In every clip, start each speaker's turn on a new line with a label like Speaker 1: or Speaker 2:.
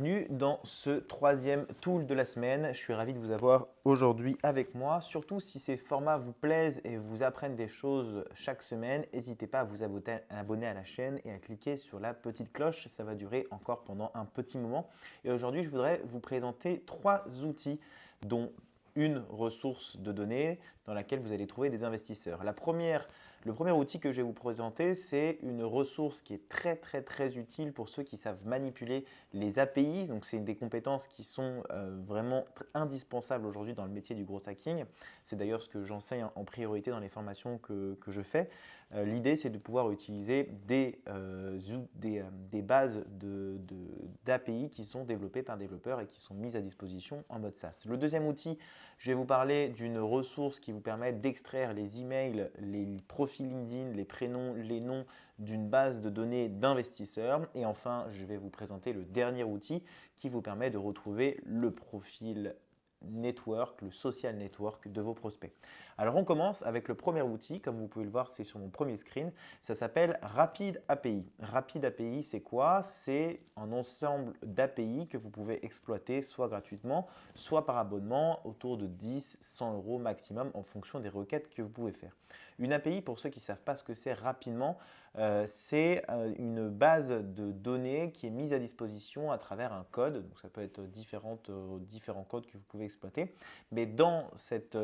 Speaker 1: bienvenue dans ce troisième tool de la semaine. Je suis ravi de vous avoir aujourd'hui avec moi. Surtout si ces formats vous plaisent et vous apprennent des choses chaque semaine, n'hésitez pas à vous abonner à la chaîne et à cliquer sur la petite cloche. Ça va durer encore pendant un petit moment. Et aujourd'hui, je voudrais vous présenter trois outils dont une ressource de données dans laquelle vous allez trouver des investisseurs. Le premier outil que je vais vous présenter, c'est une ressource qui est très utile pour ceux qui savent manipuler les API. Donc, c'est une des compétences qui sont vraiment indispensables aujourd'hui dans le métier du gros hacking. C'est d'ailleurs ce que j'enseigne en priorité dans les formations que je fais. L'idée, c'est de pouvoir utiliser des bases d'API qui sont développées par développeurs et qui sont mises à disposition en mode SaaS. Le deuxième outil, je vais vous parler d'une ressource qui vous permet d'extraire les emails, les profils LinkedIn, les prénoms, les noms d'une base de données d'investisseurs. Et enfin, je vais vous présenter le dernier outil qui vous permet de retrouver le profil network, le social network de vos prospects. Alors on commence avec le premier outil, comme vous pouvez le voir, c'est sur mon premier screen, ça s'appelle Rapid API. Rapid API, c'est quoi? C'est un ensemble d'API que vous pouvez exploiter soit gratuitement, soit par abonnement, autour de 10, 100 euros maximum en fonction des requêtes que vous pouvez faire. Une API, pour ceux qui ne savent pas ce que c'est rapidement, c'est une base de données qui est mise à disposition à travers un code. Donc, ça peut être différents codes que vous pouvez exploiter. Mais dans cet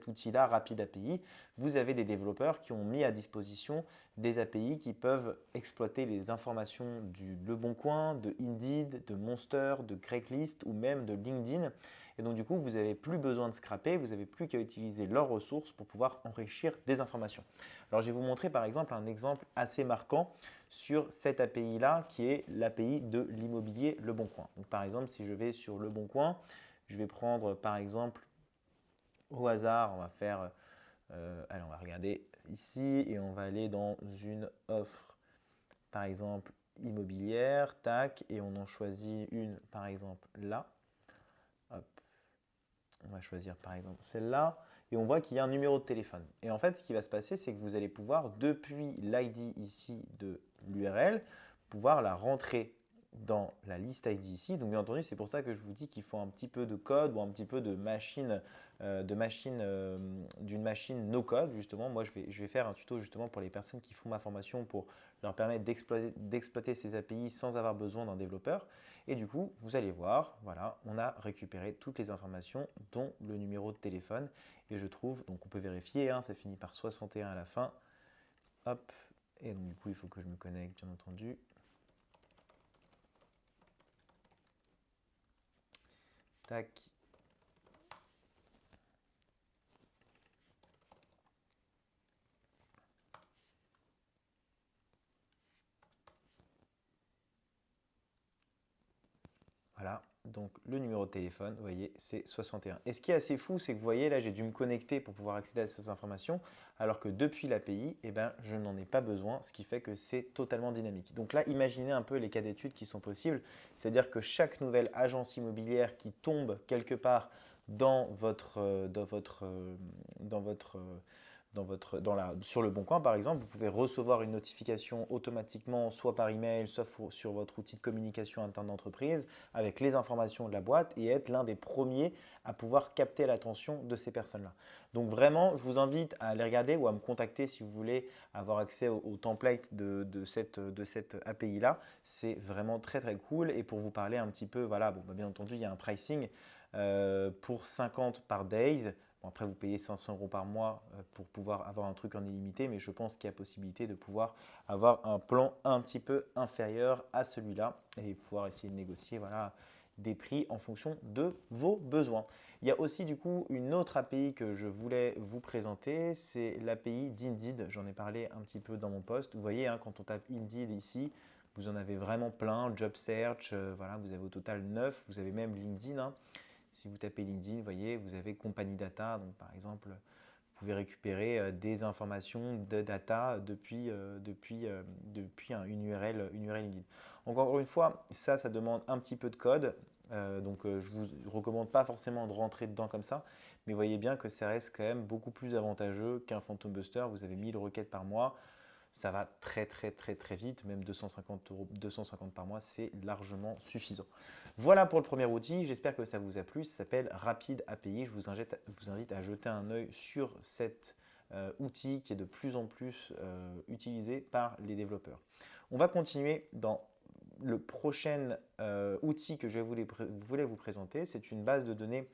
Speaker 1: outil-là, Rapid API, vous avez des développeurs qui ont mis à disposition des API qui peuvent exploiter les informations du Leboncoin, de Indeed, de Monster, de Craigslist ou même de LinkedIn. Et donc, du coup, vous n'avez plus besoin de scraper, vous n'avez plus qu'à utiliser leurs ressources pour pouvoir enrichir des informations. Alors, je vais vous montrer par exemple un exemple assez marquant sur cette API-là qui est l'API de l'immobilier Leboncoin. Donc, par exemple, si je vais sur Leboncoin, je vais prendre par exemple au hasard, on va faire, allez, on va regarder ici et on va aller dans une offre par exemple immobilière, tac, et on en choisit une par exemple là. Hop. On va choisir par exemple celle-là et on voit qu'il y a un numéro de téléphone. Et en fait, ce qui va se passer, c'est que vous allez pouvoir, depuis l'ID ici de l'URL, pouvoir la rentrer dans la liste ID ici. Donc, bien entendu, c'est pour ça que je vous dis qu'il faut un petit peu de code ou un petit peu de d'une machine no code. Justement, moi, je vais faire un tuto justement pour les personnes qui font ma formation pour leur permettre d'exploiter ces API sans avoir besoin d'un développeur. Et du coup, vous allez voir, voilà, on a récupéré toutes les informations, dont le numéro de téléphone. Et je trouve, donc on peut vérifier, hein, ça finit par 61 à la fin. Hop, et donc du coup, il faut que je me connecte, bien entendu. Tac. Voilà, donc le numéro de téléphone, vous voyez, c'est 61. Et ce qui est assez fou, c'est que vous voyez, là, j'ai dû me connecter pour pouvoir accéder à ces informations, alors que depuis l'API, eh ben, je n'en ai pas besoin, ce qui fait que c'est totalement dynamique. Donc là, imaginez un peu les cas d'études qui sont possibles, c'est-à-dire que chaque nouvelle agence immobilière qui tombe quelque part dans votre, sur Leboncoin, par exemple, vous pouvez recevoir une notification automatiquement, soit par email, soit sur votre outil de communication interne d'entreprise, avec les informations de la boîte et être l'un des premiers à pouvoir capter l'attention de ces personnes-là. Donc vraiment, je vous invite à aller regarder ou à me contacter si vous voulez avoir accès au template de cette API-là. C'est vraiment très cool. Et pour vous parler un petit peu, voilà, bon, bien entendu, il y a un pricing pour 50 par days. Bon, après, vous payez 500 euros par mois pour pouvoir avoir un truc en illimité, mais je pense qu'il y a possibilité de pouvoir avoir un plan un petit peu inférieur à celui-là et pouvoir essayer de négocier voilà, des prix en fonction de vos besoins. Il y a aussi du coup une autre API que je voulais vous présenter, c'est l'API d'Indeed. J'en ai parlé un petit peu dans mon post. Vous voyez, hein, quand on tape Indeed ici, vous en avez vraiment plein, Job Search, voilà, vous avez au total 9, vous avez même LinkedIn. Hein. Si vous tapez LinkedIn, vous voyez, vous avez compagnie data. Donc, par exemple, vous pouvez récupérer des informations de data depuis une URL LinkedIn. Encore une fois, ça demande un petit peu de code. Donc, je ne vous recommande pas forcément de rentrer dedans comme ça. Mais vous voyez bien que ça reste quand même beaucoup plus avantageux qu'un Phantom Buster. Vous avez 1000 requêtes par mois. Ça va très très très très vite, même 250 euros, 250 par mois, c'est largement suffisant. Voilà pour le premier outil, j'espère que ça vous a plu. Ça s'appelle Rapid API. Je vous invite à jeter un œil sur cet outil qui est de plus en plus utilisé par les développeurs. On va continuer dans le prochain outil que je voulais vous présenter. C'est une base de données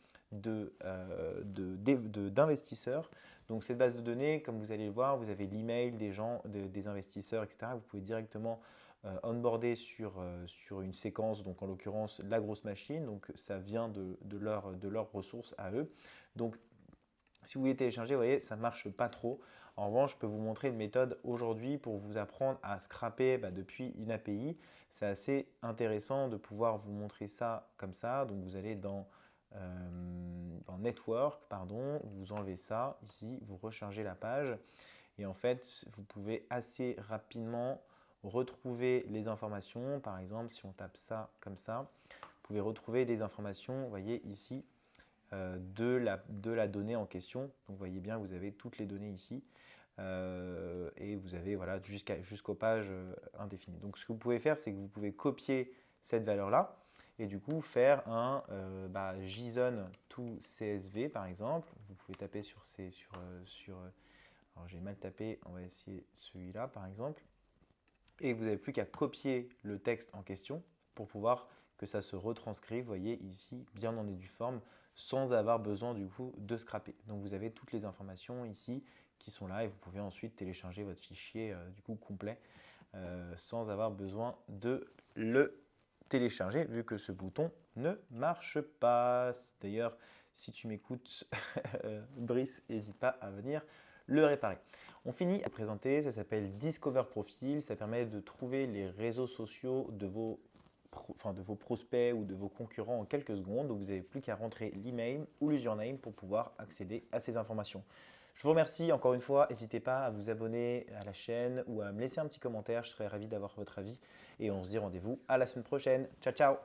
Speaker 1: d'investisseurs. Donc cette base de données, comme vous allez le voir, vous avez l'email des gens, des investisseurs, etc. Vous pouvez directement onboarder sur une séquence, donc en l'occurrence la grosse machine. Donc ça vient de leurs ressources à eux. Donc si vous voulez télécharger, vous voyez, ça ne marche pas trop. En revanche, je peux vous montrer une méthode aujourd'hui pour vous apprendre à scraper depuis une API. C'est assez intéressant de pouvoir vous montrer ça comme ça. Donc vous allez dans Network, pardon, vous enlevez ça ici, vous rechargez la page et en fait, vous pouvez assez rapidement retrouver les informations. Par exemple, si on tape ça comme ça, vous pouvez retrouver des informations, vous voyez ici, de la donnée en question. Donc vous voyez bien, vous avez toutes les données ici et vous avez voilà, jusqu'aux pages indéfinies. Donc ce que vous pouvez faire, c'est que vous pouvez copier cette valeur-là et du coup faire un JSON to CSV par exemple. Vous pouvez taper alors j'ai mal tapé, on va essayer celui-là par exemple. Et vous n'avez plus qu'à copier le texte en question pour pouvoir que ça se retranscrive, vous voyez ici, bien en éduforme, sans avoir besoin du coup de scraper. Donc vous avez toutes les informations ici qui sont là et vous pouvez ensuite télécharger votre fichier du coup complet sans avoir besoin de le télécharger vu que ce bouton ne marche pas. D'ailleurs, si tu m'écoutes, Brice, n'hésite pas à venir le réparer. On finit à présenter, ça s'appelle Discover Profile, ça permet de trouver les réseaux sociaux de vos prospects ou de vos concurrents en quelques secondes. Donc vous n'avez plus qu'à rentrer l'email ou l'username pour pouvoir accéder à ces informations. Je vous remercie encore une fois, n'hésitez pas à vous abonner à la chaîne ou à me laisser un petit commentaire, je serais ravi d'avoir votre avis et on se dit rendez-vous à la semaine prochaine. Ciao ciao!